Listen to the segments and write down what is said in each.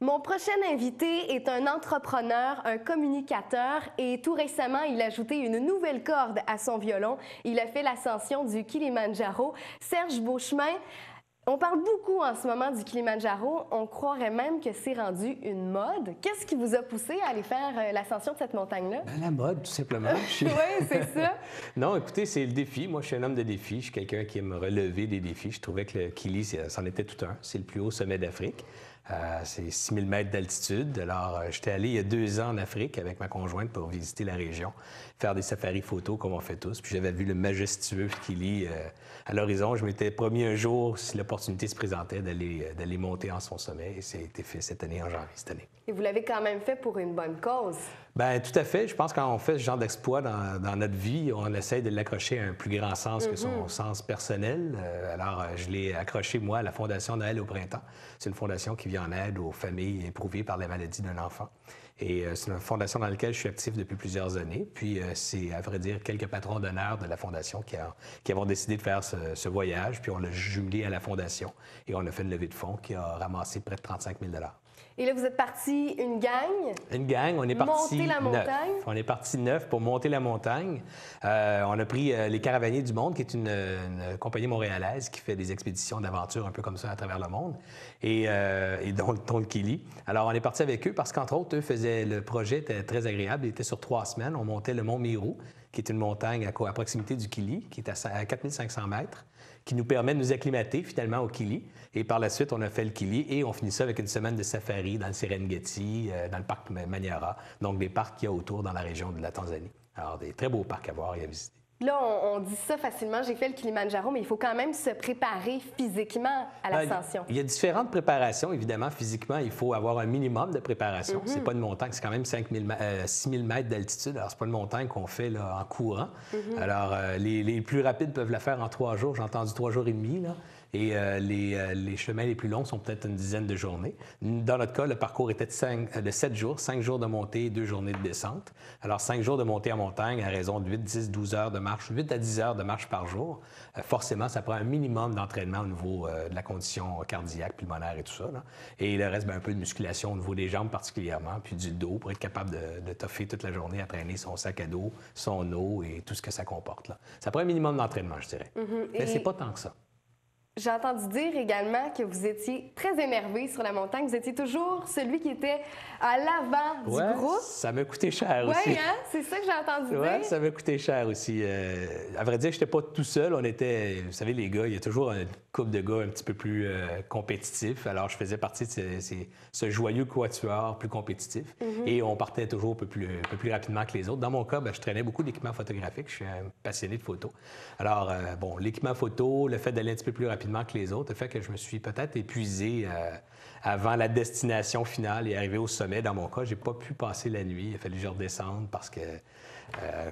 Mon prochain invité est un entrepreneur, un communicateur et tout récemment, il a ajouté une nouvelle corde à son violon. Il a fait l'ascension du Kilimandjaro. Serge Beauchemin, on parle beaucoup en ce moment du Kilimandjaro. On croirait même que c'est rendu une mode. Qu'est-ce qui vous a poussé à aller faire l'ascension de cette montagne-là? Ben, la mode, tout simplement. Oui, c'est ça. Non, écoutez, c'est le défi. Moi, je suis un homme de défi. Je suis quelqu'un qui aime relever des défis. Je trouvais que le Kili, c'en était tout un. C'est le plus haut sommet d'Afrique. C'est 6000 mètres d'altitude. Alors, j'étais allé il y a 2 ans en Afrique avec ma conjointe pour visiter la région, faire des safaris photos comme on fait tous. Puis j'avais vu le majestueux Kili à l'horizon. Je m'étais promis un jour, si l'opportunité se présentait, d'aller monter en son sommet. Et ça a été fait cette année, en janvier cette année. Et vous l'avez quand même fait pour une bonne cause. Bien, tout à fait. Je pense que quand on fait ce genre d'exploit dans notre vie, on essaie de l'accrocher à un plus grand sens que son sens personnel. Alors, je l'ai accroché, moi, à la Fondation Noël au printemps. C'est une fondation qui vient en aide aux familles éprouvées par la maladie d'un enfant. Et c'est une fondation dans laquelle je suis actif depuis plusieurs années. Puis, c'est, à vrai dire, quelques patrons d'honneur de la fondation qui avons décidé de faire ce voyage. Puis, on l'a jumelé à la fondation et on a fait une levée de fonds qui a ramassé près de 35 000 $. Et là, vous êtes parti une gang. Une gang, on est parti monter la montagne. 9. On est parti 9 pour monter la montagne. On a pris les Caravaniers du Monde, qui est une compagnie montréalaise qui fait des expéditions d'aventure un peu comme ça à travers le monde, et dont le Kili. Alors, on est parti avec eux parce qu'entre autres, le projet était très agréable. Il était sur 3 semaines. On montait le mont Mirou, qui est une montagne à proximité du Kili, qui est à 4500 mètres, qui nous permet de nous acclimater finalement au Kili. Et par la suite, on a fait le Kili et on finit ça avec une semaine de safari dans le Serengeti, dans le parc Manyara, donc des parcs qu'il y a autour dans la région de la Tanzanie. Alors, des très beaux parcs à voir et à visiter. Là, on dit ça facilement, j'ai fait le Kilimandjaro, mais il faut quand même se préparer physiquement à l'ascension. Il y a différentes préparations, évidemment. Physiquement, il faut avoir un minimum de préparation. C'est pas une montagne, c'est quand même 6 000 mètres d'altitude. Alors, c'est pas une montagne qu'on fait là, en courant. Alors, les plus rapides peuvent la faire en 3 jours. J'ai entendu 3 jours et demi, là. Et les chemins les plus longs sont peut-être une dizaine de journées. Dans notre cas, le parcours était de 7 jours, 5 jours de montée et 2 journées de descente. Alors, 5 jours de montée en montagne à raison de 8, 10, 12 heures de marche, 8 à 10 heures de marche par jour. Forcément, ça prend un minimum d'entraînement au niveau de la condition cardiaque, pulmonaire et tout ça, là. Et le reste, un peu de musculation au niveau des jambes particulièrement, puis du dos pour être capable de toffer toute la journée à traîner son sac à dos, son eau et tout ce que ça comporte, là. Ça prend un minimum d'entraînement, je dirais. Mais c'est pas tant que ça. J'ai entendu dire également que vous étiez très énervé sur la montagne. Vous étiez toujours celui qui était à l'avant du groupe. Ça m'a coûté cher aussi. Oui, hein? C'est ça que j'ai entendu dire. Oui, ça m'a coûté cher aussi. À vrai dire, je n'étais pas tout seul. On était, vous savez, les gars, il y a toujours une couple de gars un petit peu plus compétitifs. Alors, je faisais partie de ce joyeux quatuor plus compétitif. Et on partait toujours un peu plus rapidement que les autres. Dans mon cas, je traînais beaucoup d'équipements photographiques. Je suis un passionné de photos. Alors, l'équipement photo, le fait d'aller un petit peu plus rapidement que les autres, a fait que je me suis peut-être épuisé avant la destination finale et arrivé au sommet. Dans mon cas, j'ai pas pu passer la nuit. Il a fallu que je redescende parce que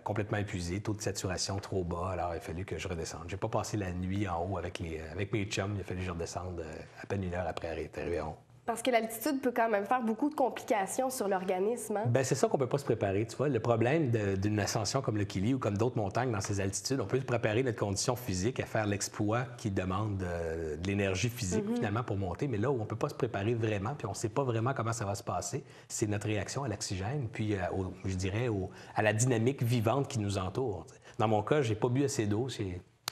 complètement épuisé, taux de saturation trop bas. Alors, il a fallu que je redescende. J'ai pas passé la nuit en haut avec mes chums. Il a fallu que je redescende à peine 1 heure après être arrivé en haut. Parce que l'altitude peut quand même faire beaucoup de complications sur l'organisme. Hein? Bien, c'est ça qu'on ne peut pas se préparer, tu vois. Le problème d'une ascension comme le Kili ou comme d'autres montagnes dans ces altitudes, on peut préparer notre condition physique à faire l'exploit qui demande de l'énergie physique, finalement, pour monter. Mais là où on ne peut pas se préparer vraiment, puis on ne sait pas vraiment comment ça va se passer, c'est notre réaction à l'oxygène, puis, je dirais, à la dynamique vivante qui nous entoure. Dans mon cas, je n'ai pas bu assez d'eau.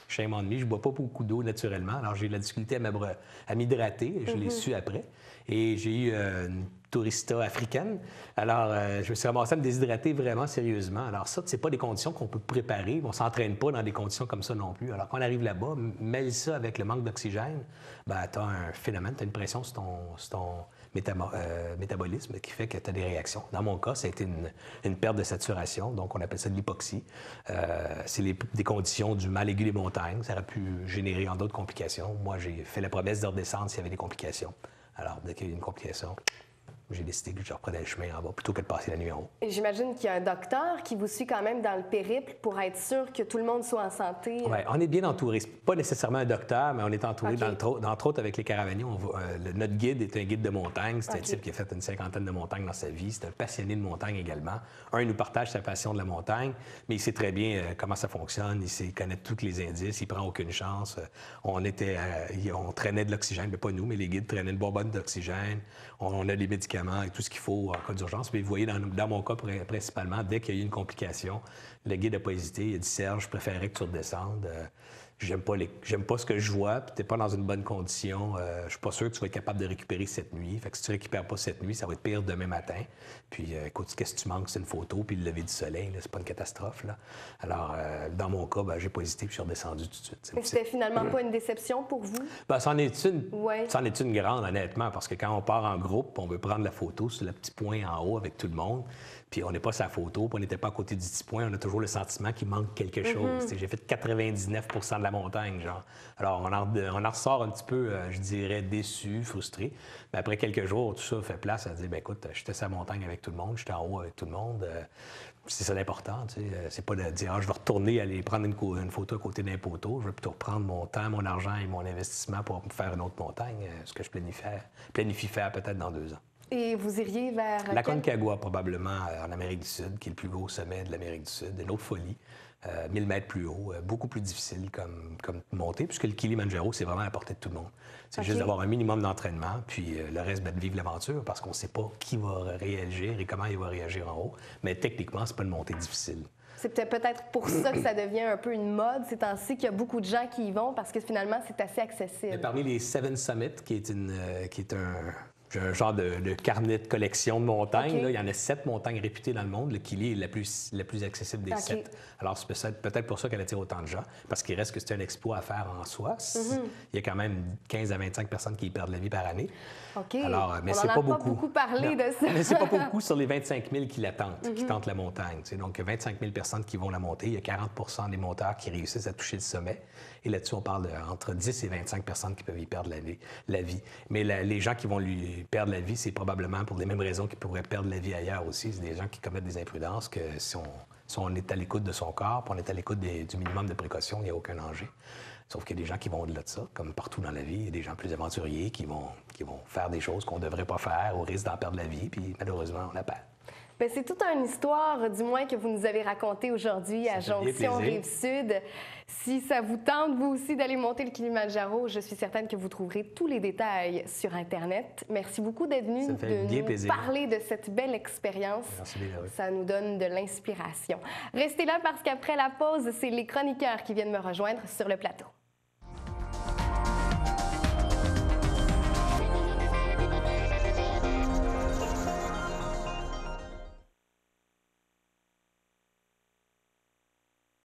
Shame on me, je ne bois pas beaucoup d'eau naturellement. Alors, j'ai eu de la difficulté à m'hydrater. Je l'ai su après. Et j'ai eu une tourista africaine. Alors, je me suis ramassé à me déshydrater vraiment sérieusement. Alors ça, c'est pas des conditions qu'on peut préparer. On s'entraîne pas dans des conditions comme ça non plus. Alors, quand on arrive là-bas, mêle ça avec le manque d'oxygène, tu as un phénomène, tu as une pression sur ton métabolisme qui fait que tu as des réactions. Dans mon cas, ça a été une perte de saturation, donc on appelle ça de l'hypoxie. C'est des conditions du mal aigu des montagnes. Ça aurait pu générer en d'autres complications. Moi, j'ai fait la promesse de redescendre s'il y avait des complications. Alors, dès qu'il y a une complication, j'ai décidé que je reprenais le chemin en bas plutôt que de passer la nuit en haut. Et j'imagine qu'il y a un docteur qui vous suit quand même dans le périple pour être sûr que tout le monde soit en santé. Oui, on est bien entouré. Pas nécessairement un docteur, mais on est entouré, entre autres, avec les caravaniers. Notre guide est un guide de montagne. C'est un type qui a fait une 50aine de montagnes dans sa vie. C'est un passionné de montagne également. Il nous partage sa passion de la montagne, mais il sait très bien comment ça fonctionne. Il connaît tous les indices. Il prend aucune chance. On traînait de l'oxygène, mais pas nous, mais les guides traînaient une bonbonne d'oxygène. On a des médicaments et tout ce qu'il faut en cas d'urgence. Mais vous voyez, dans mon cas, principalement, dès qu'il y a eu une complication, le guide n'a pas hésité. Il a dit, Serge, je préférerais que tu redescendes. J'aime pas ce que je vois, puis t'es pas dans une bonne condition. Je suis pas sûr que tu vas être capable de récupérer cette nuit. Fait que si tu récupères pas cette nuit, ça va être pire demain matin. Puis écoute, qu'est-ce que tu manques? C'est une photo, puis le lever du soleil, là, c'est pas une catastrophe, là. Alors, dans mon cas, j'ai pas hésité, puis je suis redescendu tout de suite. Mais c'était finalement pas une déception pour vous? C'en est une grande, honnêtement, parce que quand on part en groupe, on veut prendre la photo sur le petit point en haut avec tout le monde. Puis on n'est pas sa photo, puis on n'était pas à côté du petit point. On a toujours le sentiment qu'il manque quelque chose. J'ai fait 99 % de la montagne, genre. Alors, on en ressort un petit peu, je dirais, déçu, frustré. Mais après quelques jours, tout ça fait place à dire, bien, écoute, j'étais sur la montagne avec tout le monde, j'étais en haut avec tout le monde. C'est ça l'important, tu sais. C'est pas de dire, je vais retourner aller prendre une photo à côté d'un poteau. Je vais plutôt reprendre mon temps, mon argent et mon investissement pour faire une autre montagne, ce que je planifie faire peut-être dans 2 ans. Et vous iriez vers... La Concagua, probablement, en Amérique du Sud, qui est le plus gros sommet de l'Amérique du Sud. Une autre folie, 1000 mètres plus haut, beaucoup plus difficile comme montée, puisque le Kilimanjaro, c'est vraiment à la portée de tout le monde. C'est juste d'avoir un minimum d'entraînement, puis le reste, de vivre l'aventure, parce qu'on ne sait pas qui va réagir et comment il va réagir en haut. Mais techniquement, c'est pas une montée difficile. C'est peut-être pour ça que ça devient un peu une mode ces temps-ci, qu'il y a beaucoup de gens qui y vont, parce que finalement, c'est assez accessible. Mais parmi les Seven Summits, qui est un genre de carnet de collection de montagnes. Là, il y en a 7 montagnes réputées dans le monde. Le Kili est la plus accessible des 7. Alors, c'est peut-être pour ça qu'elle attire autant de gens, parce qu'il reste que c'est un exploit à faire en soi. Il y a quand même 15 à 25 personnes qui y perdent la vie par année. Alors, mais c'est pas beaucoup parlé de ça. Mais c'est pas beaucoup sur les 25 000 qui la tentent, qui tentent la montagne. T'sais. Donc, 25 000 personnes qui vont la monter. Il y a 40 des monteurs qui réussissent à toucher le sommet. Et là-dessus, on parle entre 10 et 25 personnes qui peuvent y perdre la vie. Mais les gens qui vont lui perdre la vie, c'est probablement pour les mêmes raisons qu'ils pourraient perdre la vie ailleurs aussi. C'est des gens qui commettent des imprudences, que si on est à l'écoute de son corps, puis on est à l'écoute du minimum de précaution, il n'y a aucun danger. Sauf qu'il y a des gens qui vont au-delà de ça, comme partout dans la vie. Il y a des gens plus aventuriers qui vont faire des choses qu'on ne devrait pas faire au risque d'en perdre la vie, puis malheureusement, on la perd. Bien, c'est toute une histoire, du moins, que vous nous avez racontée aujourd'hui à Jonction Rive-Sud. Si ça vous tente, vous aussi, d'aller monter le Kilimanjaro, je suis certaine que vous trouverez tous les détails sur Internet. Merci beaucoup d'être venu nous parler de cette belle expérience. Merci bien, oui. Ça nous donne de l'inspiration. Restez là parce qu'après la pause, c'est les chroniqueurs qui viennent me rejoindre sur le plateau.